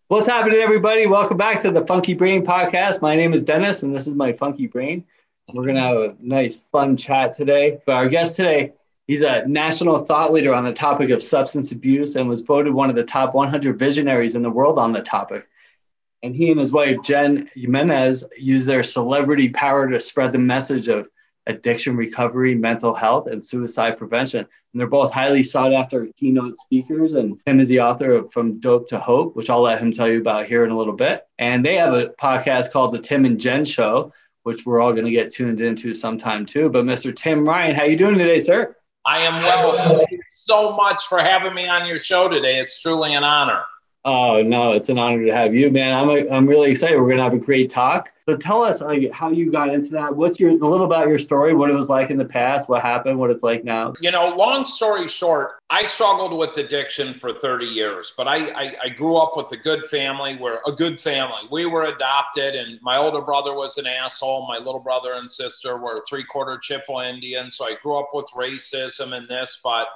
What's happening, everybody? Welcome back to the Funky Brain Podcast. My name is Dennis, and this is my Funky Brain. We're going to have a nice, fun chat today. But our guest today, he's a national thought leader on the topic of substance abuse and was voted one of the top 100 visionaries in the world on the topic. And he and his wife, Jen Giminez, use their celebrity power to spread the message of addiction recovery, mental health, and suicide prevention. And they're both highly sought after keynote speakers. And Tim is the author of From Dope to Hope, which I'll let him tell you about here in a little bit. And they have a podcast called The Tim and Jen Show, which we're all going to get tuned into sometime too. But Mr. Tim Ryan, how you doing today, sir? I am well. Thank you so much for having me on your show today. It's truly an honor. Oh, no, it's an honor to have you, man. I'm really excited. We're going to have a great talk. So tell us how you got into that. What's a little about your story, what it was like in the past, what happened, what it's like now? You know, long story short, I struggled with addiction for 30 years, but I grew up with a good family. We were adopted, and my older brother was an asshole. My little brother and sister were 3/4 Chippewa Indian. So I grew up with racism and this, but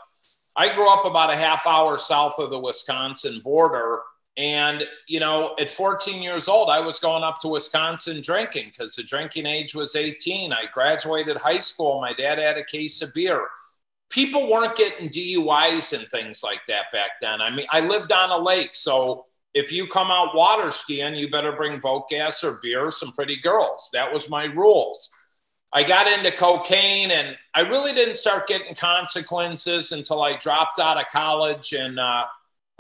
I grew up about a half hour south of the Wisconsin border. And, you know, at 14 years old, I was going up to Wisconsin drinking because the drinking age was 18. I graduated high school. My dad had a case of beer. People weren't getting DUIs and things like that back then. I mean, I lived on a lake. So if you come out water skiing, you better bring boat gas or beer or some pretty girls. That was my rules. I got into cocaine, and I really didn't start getting consequences until I dropped out of college, and I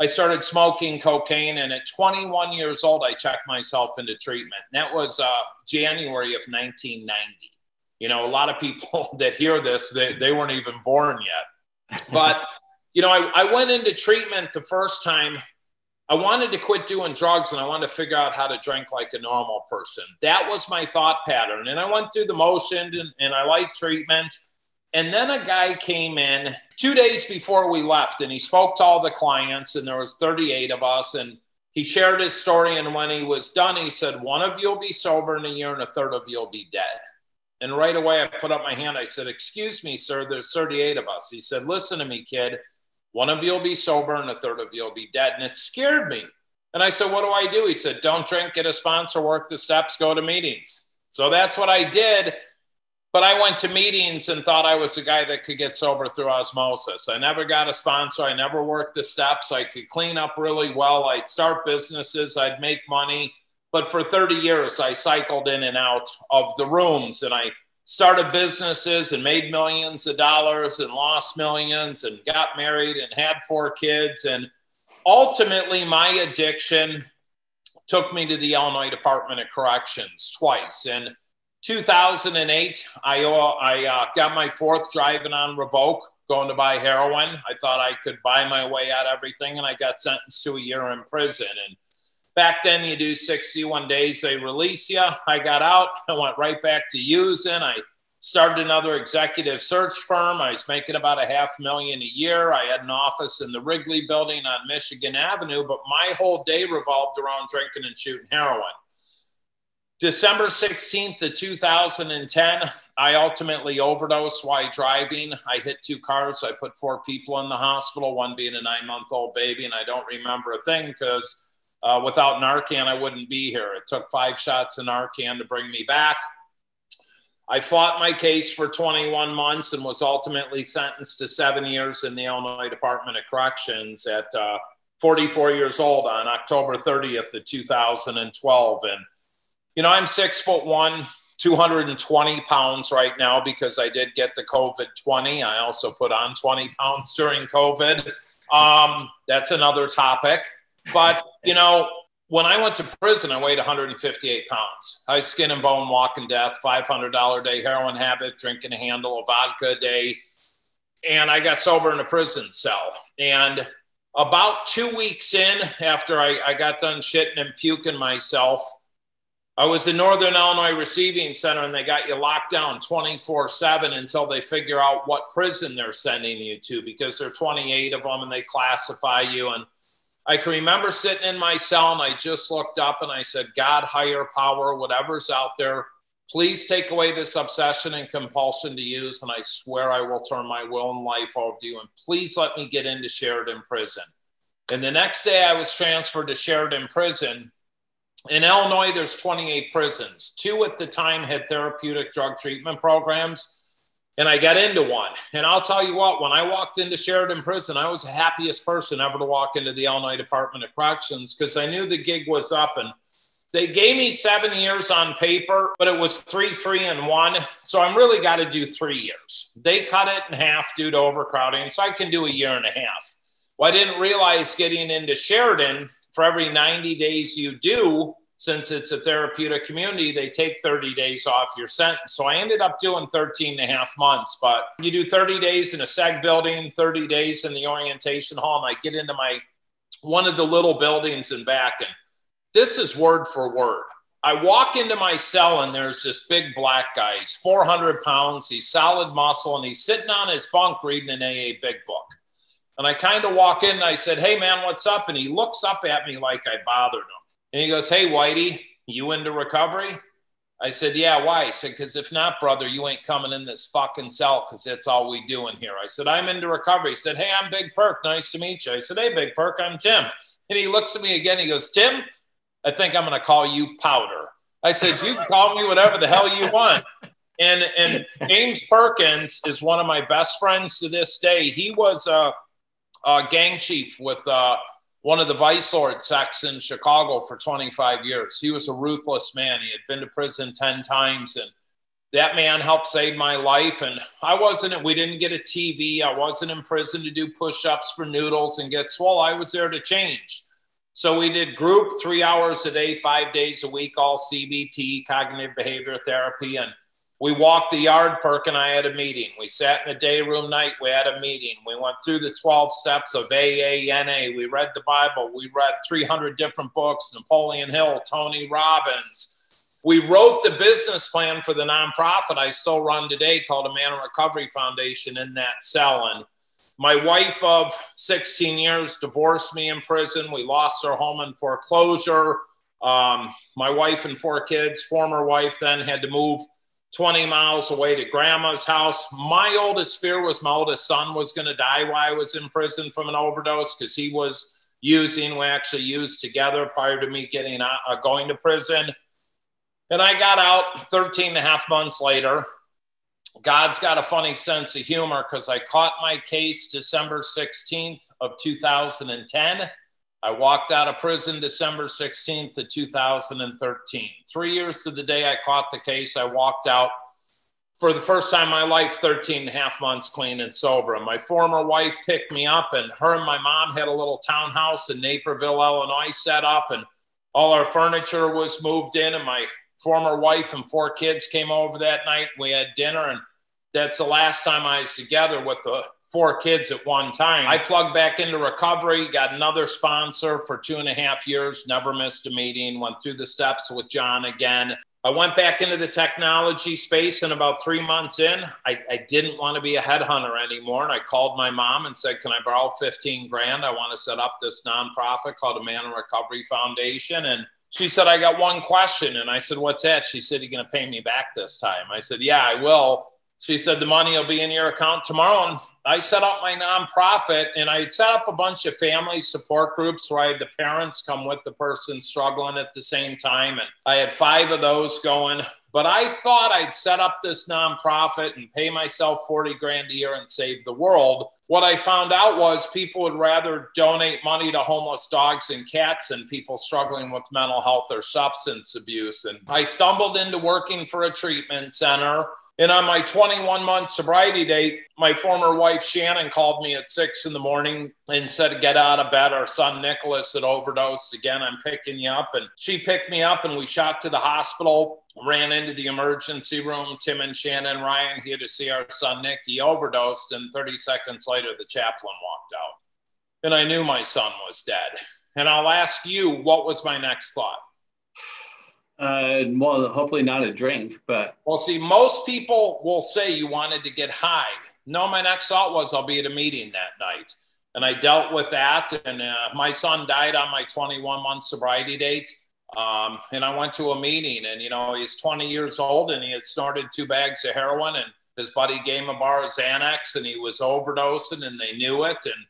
started smoking cocaine. And at 21 years old, I checked myself into treatment. And that was January of 1990. You know, a lot of people that hear this, they weren't even born yet. But, you know, I went into treatment the first time. I wanted to quit doing drugs, and I wanted to figure out how to drink like a normal person. That was my thought pattern. And I went through the motion, and I liked treatment. And then a guy came in 2 days before we left, and he spoke to all the clients, and there was 38 of us. And he shared his story. And when he was done, he said, one of you will be sober in a year, and a third of you will be dead. And right away, I put up my hand. I said, excuse me, sir, there's 38 of us. He said, listen to me, kid. One of you will be sober and a third of you will be dead. And it scared me. And I said, what do I do? He said, don't drink, get a sponsor, work the steps, go to meetings. So that's what I did. But I went to meetings and thought I was the guy that could get sober through osmosis. I never got a sponsor. I never worked the steps. I could clean up really well. I'd start businesses. I'd make money. But for 30 years, I cycled in and out of the rooms, and I started businesses and made millions of dollars and lost millions and got married and had 4 kids. And ultimately, my addiction took me to the Illinois Department of Corrections twice. In 2008, I got my 4th driving on revoke, going to buy heroin. I thought I could buy my way out of everything, and I got sentenced to a year in prison. And back then, you do 61 days, they release you. I got out. I went right back to using. I started another executive search firm. I was making about $500,000 a year. I had an office in the Wrigley building on Michigan Avenue, but my whole day revolved around drinking and shooting heroin. December 16th of 2010, I ultimately overdosed while driving. I hit 2 cars. I put 4 people in the hospital, one being a 9-month-old baby, and I don't remember a thing because without Narcan, I wouldn't be here. It took 5 shots of Narcan to bring me back. I fought my case for 21 months and was ultimately sentenced to 7 years in the Illinois Department of Corrections at 44 years old on October 30th of 2012. And, you know, I'm 6'1", 220 pounds right now because I did get the COVID-20. I also put on 20 pounds during COVID. That's another topic. But, you know, when I went to prison, I weighed 158 pounds. I was skin and bone, walking death, $500 a day heroin habit, drinking a handle of vodka a day. And I got sober in a prison cell. And about 2 weeks in, after I got done shitting and puking myself, I was in Northern Illinois Receiving Center, and they got you locked down 24/7 until they figure out what prison they're sending you to, because there are 28 of them and they classify you. And I can remember sitting in my cell, and I just looked up and I said, God, higher power, whatever's out there, please take away this obsession and compulsion to use, and I swear I will turn my will and life over to you. And please let me get into Sheridan Prison. And the next day I was transferred to Sheridan Prison. In Illinois, there's 28 prisons. 2 at the time had therapeutic drug treatment programs. And I got into one. And I'll tell you what, when I walked into Sheridan Prison, I was the happiest person ever to walk into the Illinois Department of Corrections, because I knew the gig was up. And they gave me 7 years on paper, but it was 3, 3, and 1. So I'm really got to do 3 years. They cut it in half due to overcrowding, so I can do a year and a half. Well, I didn't realize getting into Sheridan, for every 90 days you do, since it's a therapeutic community, they take 30 days off your sentence. So I ended up doing 13 and a half months, but you do 30 days in a seg building, 30 days in the orientation hall, and I get into one of the little buildings in back, and this is word for word. I walk into my cell, and there's this big black guy. He's 400 pounds, he's solid muscle, and he's sitting on his bunk reading an AA big book. And I kind of walk in, and I said, "Hey man, what's up?" And he looks up at me like I bothered him. And he goes, "Hey, Whitey, you into recovery?" I said, "Yeah, why?" He said, "Because if not, brother, you ain't coming in this fucking cell, because that's all we do in here." I said, "I'm into recovery." He said, "Hey, I'm Big Perk. Nice to meet you." I said, "Hey, Big Perk, I'm Tim." And he looks at me again. He goes, "Tim, I think I'm going to call you Powder." I said, "You can call me whatever the hell you want." And James Perkins is one of my best friends to this day. He was a gang chief with one of the Vice Lord sects in Chicago for 25 years. He was a ruthless man. He had been to prison 10 times, and that man helped save my life. And we didn't get a TV. I wasn't in prison to do push-ups for noodles and get swole. I was there to change. So we did group 3 hours a day, 5 days a week, all CBT, cognitive behavior therapy. And we walked the yard, Perk and I had a meeting. We sat in a day room night. We had a meeting. We went through the 12 steps of AA. We read the Bible. We read 300 different books, Napoleon Hill, Tony Robbins. We wrote the business plan for the nonprofit I still run today called a Man in Recovery Foundation in that cell. And my wife of 16 years divorced me in prison. We lost our home in foreclosure. My wife and 4 kids, former wife, then had to move 20 miles away to grandma's house. My oldest fear was my oldest son was going to die while I was in prison from an overdose, because he was using. We actually used together prior to me going to prison. And I got out 13 and a half months later. God's got a funny sense of humor, because I caught my case December 16th of 2010. I walked out of prison December 16th of 2013. 3 years to the day I caught the case, I walked out for the first time in my life, 13 and a half months clean and sober. And my former wife picked me up, and her and my mom had a little townhouse in Naperville, Illinois set up, and all our furniture was moved in, and my former wife and 4 kids came over that night. We had dinner, and that's the last time I was together with the 4 kids at one time. I plugged back into recovery, got another sponsor for 2.5 years, never missed a meeting, went through the steps with John again. I went back into the technology space, and about 3 months in, I didn't want to be a headhunter anymore. And I called my mom and said, "Can I borrow 15 grand? I want to set up this nonprofit called a Man in Recovery Foundation." And she said, "I got one question." And I said, "What's that?" She said, "You going to pay me back this time?" I said, "Yeah, I will." She said, "The money will be in your account tomorrow." And I set up my nonprofit, and I had set up a bunch of family support groups where I had the parents come with the person struggling at the same time. And I had 5 of those going. But I thought I'd set up this nonprofit and pay myself 40 grand a year and save the world. What I found out was people would rather donate money to homeless dogs and cats than people struggling with mental health or substance abuse. And I stumbled into working for a treatment center. And on my 21-month sobriety date, my former wife, Shannon, called me at 6 in the morning and said, "Get out of bed. Our son, Nicholas, had overdosed again. I'm picking you up." And she picked me up, and we shot to the hospital, ran into the emergency room. Tim and Shannon Ryan here to see our son, Nick. He overdosed, and 30 seconds later, the chaplain walked out. And I knew my son was dead. And I'll ask you, what was my next thought? Well, hopefully not a drink, but. Well, see, most people will say you wanted to get high. No, my next thought was I'll be at a meeting that night. And I dealt with that. And my son died on my 21-month sobriety date. And I went to a meeting, and, he's 20 years old, and he had snorted 2 bags of heroin, and his buddy gave him a bar of Xanax, and he was overdosing, and they knew it, and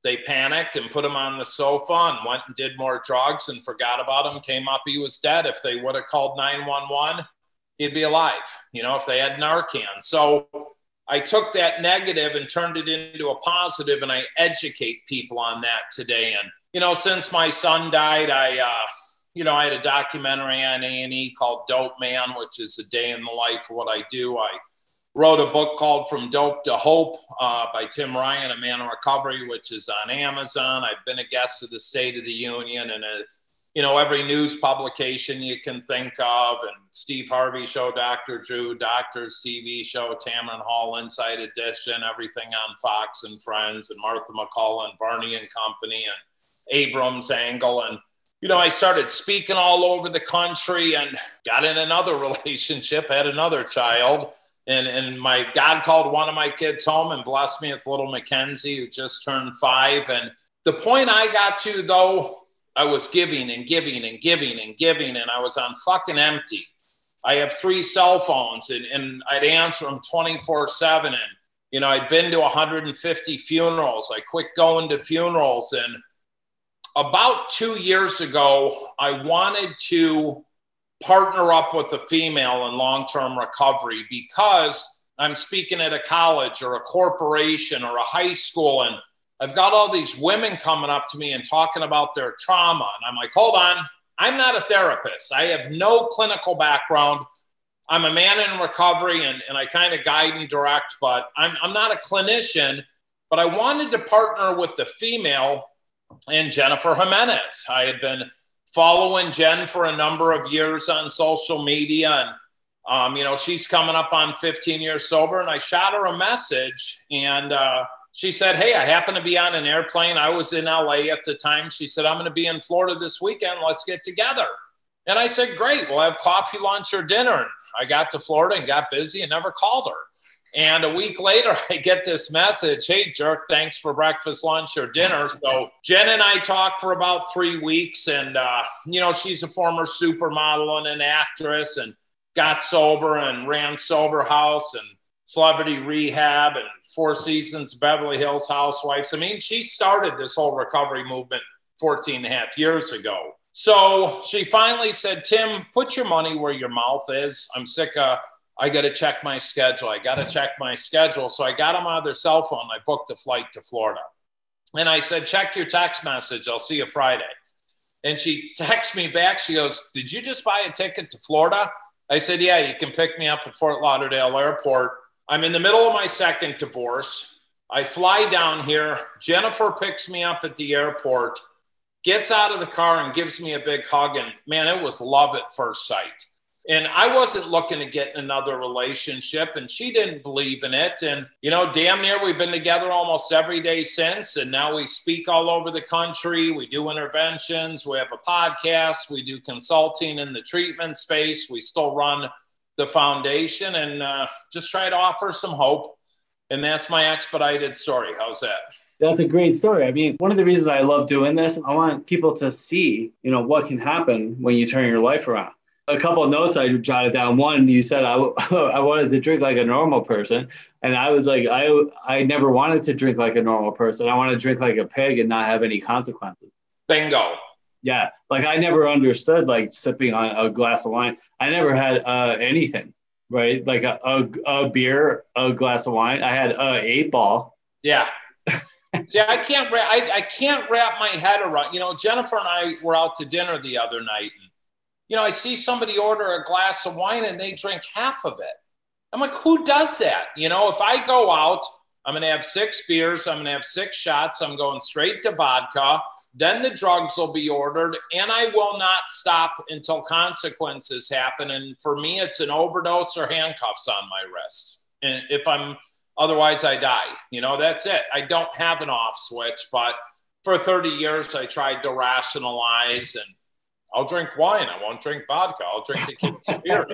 they panicked and put him on the sofa and went and did more drugs and forgot about him, came up, he was dead. If they would have called 911, he'd be alive, if they had Narcan. So I took that negative and turned it into a positive, and I educate people on that today. And, since my son died, I had a documentary on A&E called Dope Man, which is a day in the life of what I do. I wrote a book called From Dope to Hope by Tim Ryan, A Man in Recovery, which is on Amazon. I've been a guest of the State of the Union and, every news publication you can think of, and Steve Harvey Show, Dr. Drew, Doctors TV Show, Tamron Hall, Inside Edition, everything on Fox and Friends, and Martha McCullough and Barney and Company, and Abrams Angle. And, I started speaking all over the country and got in another relationship, had another child. And my God called one of my kids home and blessed me with little Mackenzie, who just turned 5. And the point I got to, though, I was giving and giving and giving and giving, and I was on fucking empty. I have 3 cell phones, and I'd answer them 24/7. And, I'd been to 150 funerals. I quit going to funerals. And about 2 years ago, I wanted to partner up with a female in long-term recovery, because I'm speaking at a college or a corporation or a high school, and I've got all these women coming up to me and talking about their trauma. And I'm like, hold on, I'm not a therapist. I have no clinical background. I'm a man in recovery, and I kind of guide and direct, but I'm not a clinician. But I wanted to partner with the female, and Jennifer Giminez. I had been following Jen for a number of years on social media, and she's coming up on 15 years sober, and I shot her a message, and she said, hey, I happen to be on an airplane. I was in LA at the time. She said, I'm going to be in Florida this weekend. Let's get together. And I said, great, we'll have coffee, lunch, or dinner. And I got to Florida and got busy and never called her. And a week later, I get this message, hey, jerk, thanks for breakfast, lunch, or dinner. So Jen and I talked for about 3 weeks. And, she's a former supermodel and an actress, and got sober and ran Sober House and Celebrity Rehab and 4 Seasons Beverly Hills Housewives. I mean, she started this whole recovery movement 14 and a half years ago. So she finally said, Tim, put your money where your mouth is. I'm sick of... I got to check my schedule. So I got them on their cell phone. I booked a flight to Florida. And I said, check your text message. I'll see you Friday. And she texts me back. She goes, did you just buy a ticket to Florida? I said, yeah, you can pick me up at Fort Lauderdale Airport. I'm in the middle of my second divorce. I fly down here. Jennifer picks me up at the airport, gets out of the car and gives me a big hug. And man, it was love at first sight. And I wasn't looking to get in another relationship, and she didn't believe in it. And, damn near we've been together almost every day since. And now we speak all over the country. We do interventions. We have a podcast. We do consulting in the treatment space. We still run the foundation, and just try to offer some hope. And that's my expedited story. How's that? That's a great story. I mean, one of the reasons I love doing this, I want people to see, what can happen when you turn your life around. A couple of notes I jotted down. One, you said I wanted to drink like a normal person. And I was like, I never wanted to drink like a normal person. I want to drink like a pig and not have any consequences. Bingo. Yeah. Like I never understood like sipping on a glass of wine. I never had anything, right? Like a beer, a glass of wine. I had a 8-ball. Yeah. Yeah, I can't wrap my head around, Jennifer and I were out to dinner the other night. I see somebody order a glass of wine and they drink half of it. I'm like, who does that? If I go out, I'm going to have 6 beers. I'm going to have 6 shots. I'm going straight to vodka. Then the drugs will be ordered, and I will not stop until consequences happen. And for me, it's an overdose or handcuffs on my wrist. And otherwise I die. That's it. I don't have an off switch, but for 30 years, I tried to rationalize, and I'll drink wine. I won't drink vodka. I'll drink a kid's beer,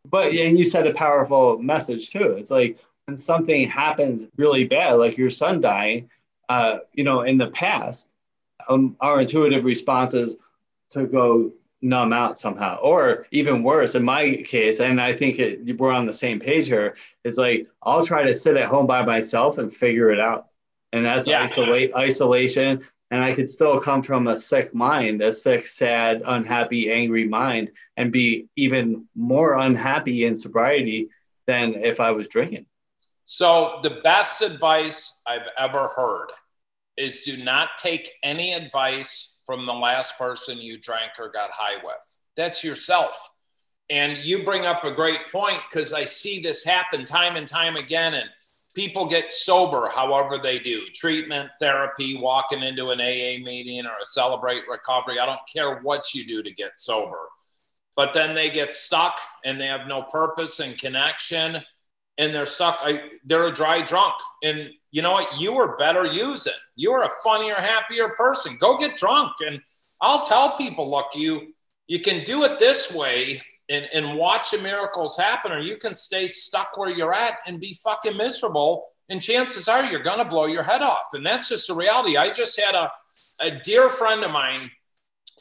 But, and you said a powerful message too. It's like when something happens really bad, like your son dying, in the past, our intuitive response is to go numb out somehow. Or even worse, in my case, and I think we're on the same page here, is like I'll try to sit at home by myself and figure it out. And that's Yeah. isolation. And I could still come from a sick mind, a sick, sad, unhappy, angry mind, and be even more unhappy in sobriety than if I was drinking. So the best advice I've ever heard is do not take any advice from the last person you drank or got high with. That's yourself. And you bring up a great point, because I see this happen time and time again. And people get sober however they do. Treatment, therapy, walking into an AA meeting or a Celebrate Recovery. I don't care what you do to get sober. But then they get stuck and they have no purpose and connection. And they're stuck. They're a dry drunk. And you know what? You were better using. You were a funnier, happier person. Go get drunk. And I'll tell people, look, you can do it this way and watch the miracles happen, or you can stay stuck where you're at and be fucking miserable. And chances are you're going to blow your head off. And that's just the reality. I just had a dear friend of mine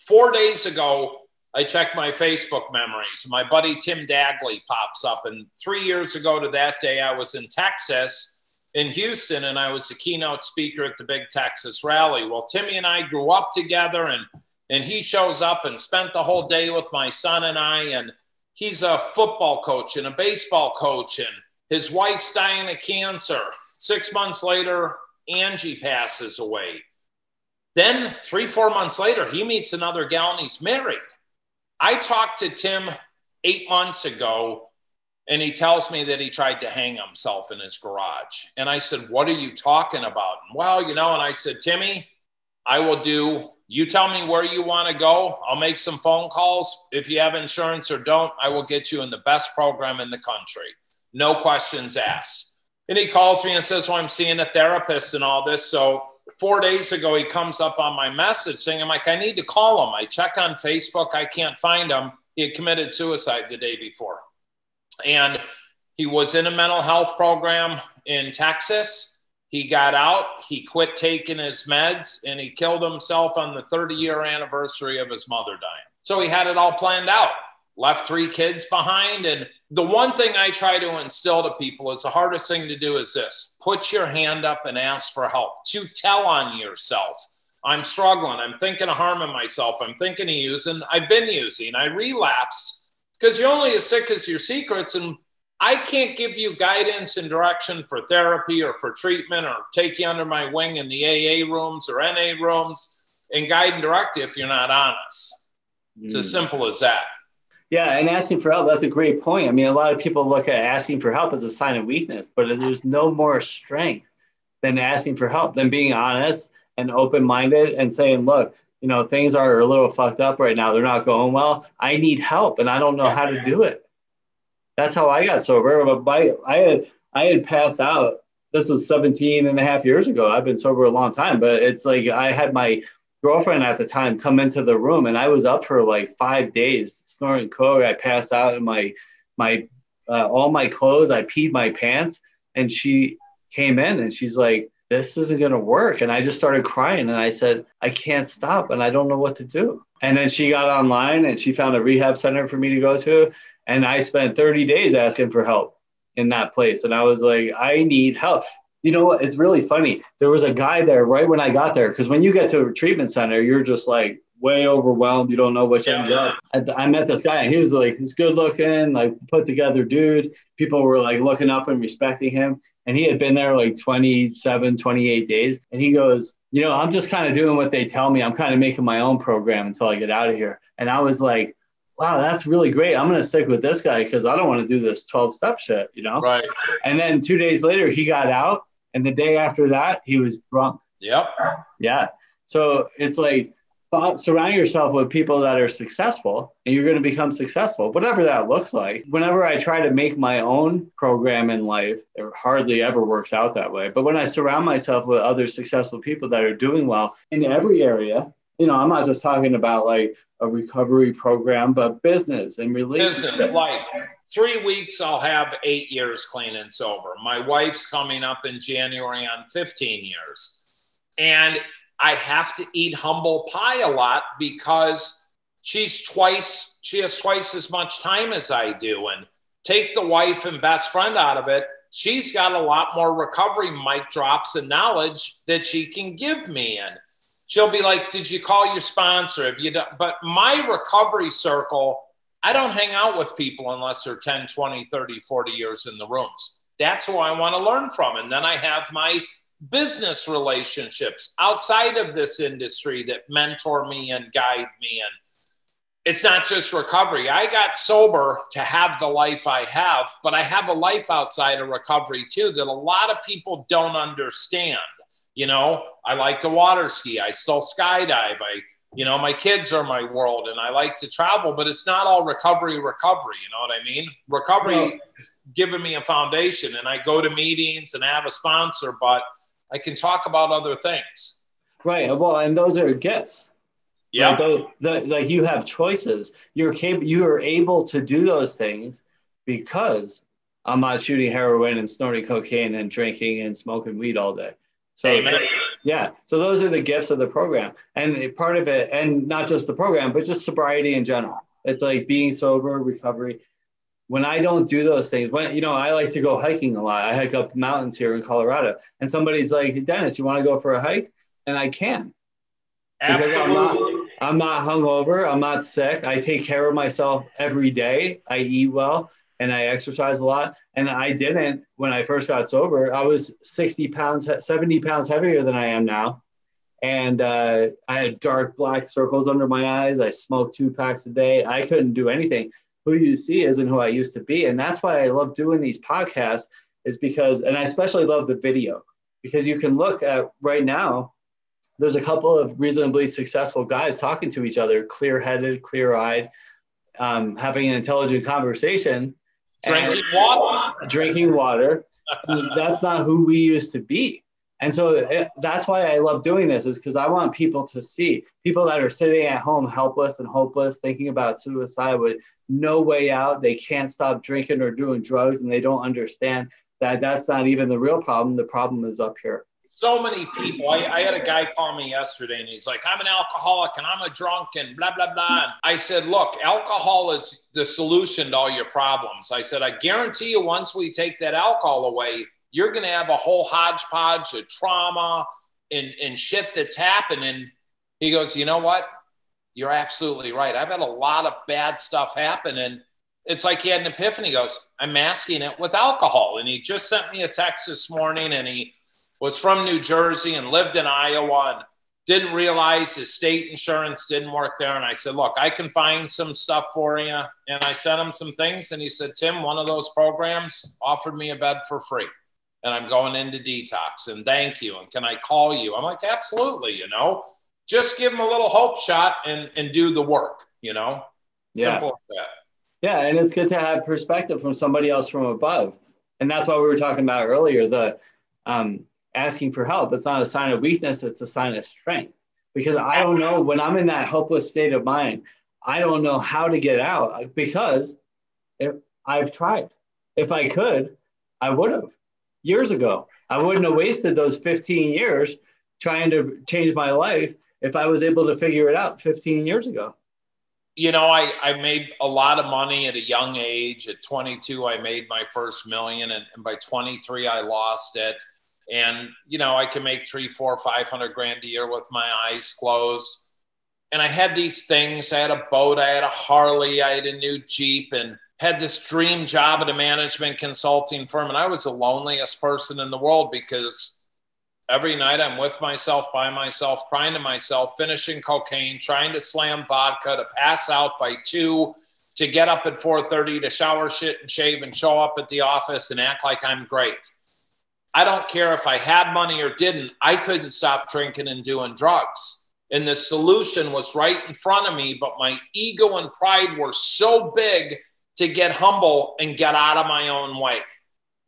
4 days ago. I checked my Facebook memories. My buddy Tim Dagley pops up. And 3 years ago to that day, I was in Texas, in Houston, and I was the keynote speaker at the big Texas rally. Well, Timmy and I grew up together, and he shows up and spent the whole day with my son and I. And he's a football coach and a baseball coach, and his wife's dying of cancer. 6 months later, Angie passes away. Then 3-4 months later, he meets another gal and he's married. I talked to Tim 8 months ago, and he tells me that he tried to hang himself in his garage. And I said, what are you talking about? Well, and I said, Timmy, you tell me where you want to go. I'll make some phone calls. If you have insurance or don't, I will get you in the best program in the country. No questions asked. And he calls me and says, well, I'm seeing a therapist and all this. So 4 days ago, he comes up on my message saying, I'm like, I need to call him. I check on Facebook. I can't find him. He had committed suicide the day before. And he was in a mental health program in Texas. He got out. He quit taking his meds, and he killed himself on the 30-year anniversary of his mother dying. So he had it all planned out. Left 3 kids behind. And the one thing I try to instill to people is the hardest thing to do is this: put your hand up and ask for help. To tell on yourself. I'm struggling. I'm thinking of harming myself. I'm thinking of using. I've been using. I relapsed, because you're only as sick as your secrets. And I can't give you guidance and direction for therapy or for treatment, or take you under my wing in the AA rooms or NA rooms and guide and direct you if you're not honest. It's as simple as that. Yeah, and asking for help, that's a great point. I mean, a lot of people look at asking for help as a sign of weakness, but there's no more strength than asking for help, than being honest and open-minded and saying, look, things are a little fucked up right now. They're not going well. I need help, and I don't know how to do it. That's how I got sober. But I had passed out. This was 17 and a half years ago. I've been sober a long time, but it's like I had my girlfriend at the time come into the room, and I was up for like 5 days snorting coke. I passed out in my all my clothes. I peed my pants, and she came in and she's like, this isn't going to work. And I just started crying, and I said, I can't stop, and I don't know what to do. And then she got online and she found a rehab center for me to go to. And I spent 30 days asking for help in that place. And I was like, I need help. You know what? It's really funny. There was a guy there right when I got there, because when you get to a treatment center, you're just like way overwhelmed. You don't know which ends up. I met this guy, and he was like, he's good looking, like put together dude. People were like looking up and respecting him. And he had been there like 27, 28 days. And he goes, I'm just kind of doing what they tell me. I'm kind of making my own program until I get out of here. And I was like, wow, that's really great. I'm going to stick with this guy because I don't want to do this 12-step shit, Right. And then 2 days later, he got out. And the day after that, he was drunk. Yep. Yeah. So it's like, surround yourself with people that are successful, and you're going to become successful, whatever that looks like. Whenever I try to make my own program in life, it hardly ever works out that way. But when I surround myself with other successful people that are doing well in every area, I'm not just talking about like a recovery program, but business and relationships. Business, like 3 weeks, I'll have 8 years clean and sober. My wife's coming up in January on 15 years. And I have to eat humble pie a lot because she has twice as much time as I do. And take the wife and best friend out of it, she's got a lot more recovery mic drops and knowledge that she can give me. And she'll be like, did you call your sponsor? Have you done? But my recovery circle, I don't hang out with people unless they're 10, 20, 30, 40 years in the rooms. That's who I want to learn from. And then I have my business relationships outside of this industry that mentor me and guide me. And it's not just recovery. I got sober to have the life I have, but I have a life outside of recovery too that a lot of people don't understand. You know, I like to water ski. I still skydive. My kids are my world and I like to travel, but it's not all recovery. You know what I mean? Recovery is giving me a foundation, and I go to meetings and I have a sponsor, but I can talk about other things. Right. Well, and those are gifts. Yeah. Like you have choices. You are able to do those things because I'm not shooting heroin and snorting cocaine and drinking and smoking weed all day. So Amen. Yeah. So those are the gifts of the program. And part of it, and not just the program, but just sobriety in general. It's like being sober, recovery. When I don't do those things, I like to go hiking a lot. I hike up mountains here in Colorado, and somebody's like, Dennis, you want to go for a hike? And I can. Absolutely. I'm not hungover. I'm not sick. I take care of myself every day. I eat well and I exercise a lot. And I didn't when I first got sober. I was 70 pounds heavier than I am now. And I had dark black circles under my eyes. I smoked 2 packs a day. I couldn't do anything. Who you see isn't who I used to be. And that's why I love doing these podcasts, is because, and I especially love the video, because you can look at right now, there's a couple of reasonably successful guys talking to each other, clear-headed, clear-eyed, having an intelligent conversation. Drinking water. That's not who we used to be. And so that's why I love doing this, is because I want people to see people that are sitting at home helpless and hopeless, thinking about suicide with no way out. They can't stop drinking or doing drugs, and they don't understand that that's not even the real problem. The problem is up here. So many people. I had a guy call me yesterday and he's like, I'm an alcoholic and I'm a drunk and blah, blah, blah. And I said, look, alcohol is the solution to all your problems. I said, I guarantee you, once we take that alcohol away, you're going to have a whole hodgepodge of trauma and shit that's happening. He goes, you know what? You're absolutely right. I've had a lot of bad stuff happen. And it's like he had an epiphany. He goes, I'm masking it with alcohol. And he just sent me a text this morning, and he was from New Jersey and lived in Iowa and didn't realize his state insurance didn't work there. And I said, look, I can find some stuff for you. And I sent him some things. And he said, Tim, one of those programs offered me a bed for free. And I'm going into detox. And thank you. And can I call you? I'm like, absolutely. Just give him a little hope shot and do the work, Yeah. Simple as that. Yeah. And it's good to have perspective from somebody else from above. And that's what we were talking about earlier, the asking for help. It's not a sign of weakness. It's a sign of strength, because I don't know, when I'm in that hopeless state of mind, I don't know how to get out, because I've tried. If I could, I would have years ago. I wouldn't have wasted those 15 years trying to change my life if I was able to figure it out 15 years ago. I made a lot of money at a young age. At 22, I made my first million. And by 23, I lost it. And, I can make 300, 400, 500 grand a year with my eyes closed. And I had these things. I had a boat, I had a Harley, I had a new Jeep, and had this dream job at a management consulting firm. And I was the loneliest person in the world, because every night I'm with myself, by myself, crying to myself, finishing cocaine, trying to slam vodka, to pass out by 2, to get up at 4:30, to shower, shit, and shave, and show up at the office and act like I'm great. I don't care if I had money or didn't. I couldn't stop drinking and doing drugs. And the solution was right in front of me, but my ego and pride were so big to get humble and get out of my own way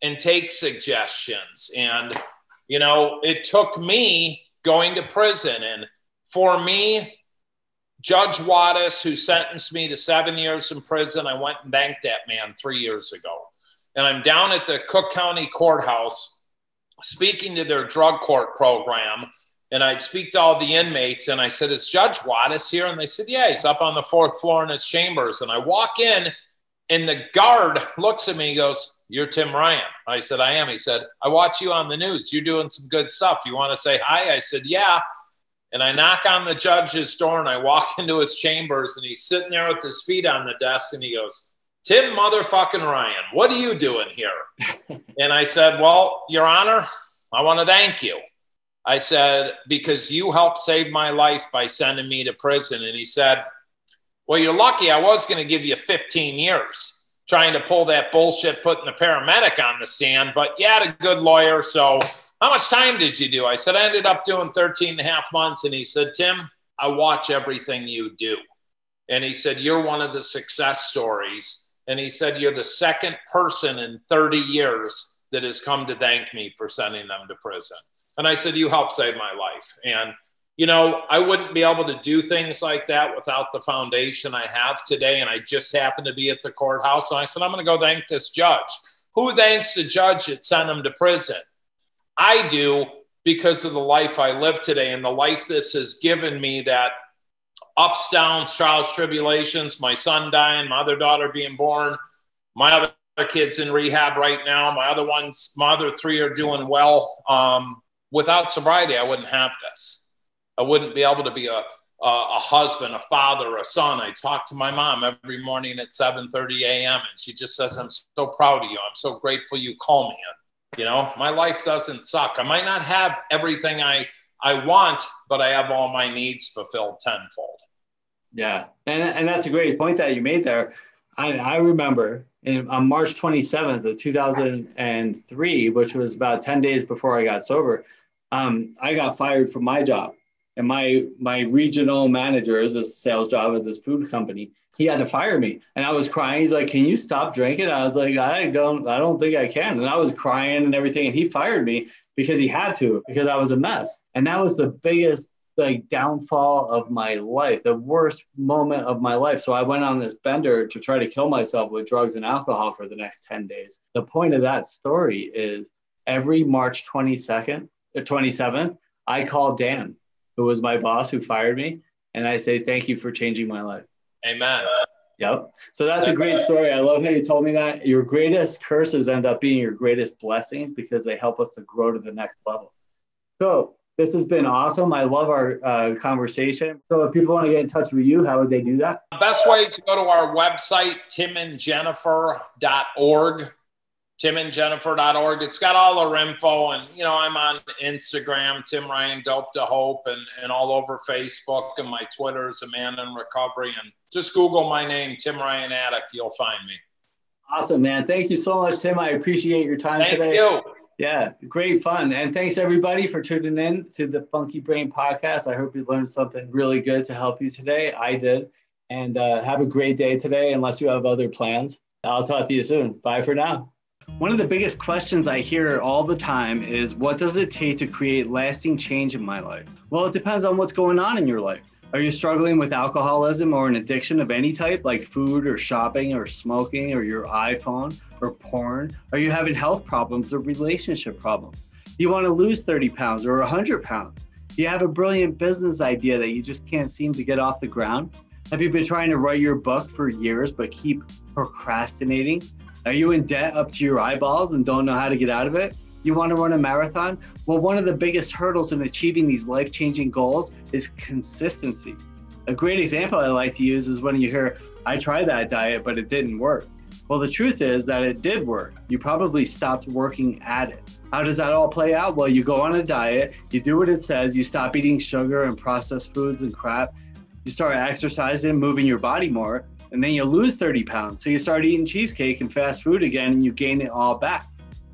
and take suggestions. And, it took me going to prison. And for me, Judge Wattis, who sentenced me to 7 years in prison, I went and thanked that man 3 years ago. And I'm down at the Cook County Courthouse speaking to their drug court program. and I'd speak to all the inmates, and I said, is Judge Wattis here? And they said, yeah, he's up on the 4th floor in his chambers. And I walk in, and the guard looks at me and goes, you're Tim Ryan. I said, I am. He said, I watch you on the news. You're doing some good stuff. You want to say hi? I said, yeah. And I knock on the judge's door, and I walk into his chambers, and he's sitting there with his feet on the desk, and he goes, Tim motherfucking Ryan, what are you doing here? And I said, well, Your Honor, I want to thank you. I said, because you helped save my life by sending me to prison. And he said, well, you're lucky. I was going to give you 15 years trying to pull that bullshit putting the paramedic on the stand, but you had a good lawyer. So how much time did you do? I said, I ended up doing 13 and a half months. And he said, Tim, I watch everything you do. And he said, you're one of the success stories. And he said, you're the second person in 30 years that has come to thank me for sending them to prison. And I said, you helped save my life. And, you know, I wouldn't be able to do things like that without the foundation I have today. And I just happened to be at the courthouse. And I said, I'm going to go thank this judge. Who thanks the judge that sent him to prison? I do, because of the life I live today and the life this has given me, that ups, downs, trials, tribulations, my son dying, my other daughter being born, my other kids in rehab right now, my other 3 are doing well. Without sobriety, I wouldn't have this. I wouldn't be able to be a husband, a father, a son. I talk to my mom every morning at 7:30 a.m. and she just says, I'm so proud of you. I'm so grateful you call me in. You know, my life doesn't suck. I might not have everything I want, but I have all my needs fulfilled tenfold. Yeah. And that's a great point that you made there. I remember on March 27th of 2003, which was about 10 days before I got sober, I got fired from my job. And my regional manager is a sales job at this food company. He had to fire me. And I was crying. He's like, can you stop drinking? I was like, I don't think I can. And I was crying and everything. And he fired me because he had to, because I was a mess. And that was the biggest downfall of my life, the worst moment of my life. So I went on this bender to try to kill myself with drugs and alcohol for the next 10 days. The point of that story is every March 27th, I call Dan, who was my boss, who fired me. And I say, thank you for changing my life. Amen. Yep. So that's a great story. I love how you told me that. Your greatest curses end up being your greatest blessings because they help us to grow to the next level. So this has been awesome. I love our conversation. So if people want to get in touch with you, how would they do that? The best way is to go to our website, timandjennifer.org. timandjennifer.org. It's got all our info. And, you know, I'm on Instagram, Tim Ryan Dope to Hope, and all over Facebook. And my Twitter is A Man in Recovery. And just Google my name, Tim Ryan Addict. You'll find me. Awesome, man. Thank you so much, Tim. I appreciate your time today. Thank you. Yeah, great fun. And thanks, everybody, for tuning in to the Funky Brain podcast. I hope you learned something really good to help you today. I did. And have a great day today, unless you have other plans. I'll talk to you soon. Bye for now. One of the biggest questions I hear all the time is, what does it take to create lasting change in my life? Well, it depends on what's going on in your life. Are you struggling with alcoholism or an addiction of any type, like food or shopping or smoking or your iPhone or porn? Are you having health problems or relationship problems? Do you want to lose 30 pounds or 100 pounds? Do you have a brilliant business idea that you just can't seem to get off the ground? Have you been trying to write your book for years but keep procrastinating? Are you in debt up to your eyeballs and don't know how to get out of it? You want to run a marathon? Well, one of the biggest hurdles in achieving these life-changing goals is consistency. A great example I like to use is when you hear, I tried that diet, but it didn't work. Well, the truth is that it did work. You probably stopped working at it. How does that all play out? Well, you go on a diet, you do what it says, you stop eating sugar and processed foods and crap, you start exercising, moving your body more, and then you lose 30 pounds. So you start eating cheesecake and fast food again, and you gain it all back.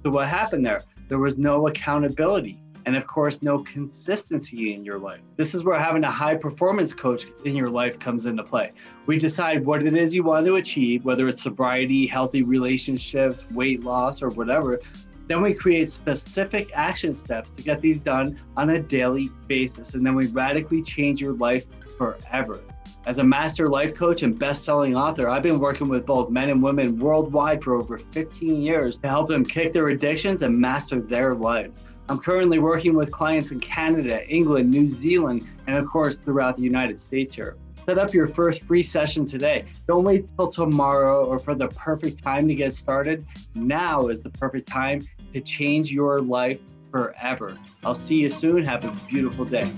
So what happened there? There was no accountability and, of course, no consistency in your life. This is where having a high performance coach in your life comes into play. We decide what it is you want to achieve, whether it's sobriety, healthy relationships, weight loss, or whatever. Then we create specific action steps to get these done on a daily basis. And then we radically change your life forever. As a master life coach and best-selling author, I've been working with both men and women worldwide for over 15 years to help them kick their addictions and master their lives. I'm currently working with clients in Canada, England, New Zealand, and of course throughout the United States here. Set up your first free session today. Don't wait till tomorrow or for the perfect time to get started. Now is the perfect time to change your life forever. I'll see you soon. Have a beautiful day.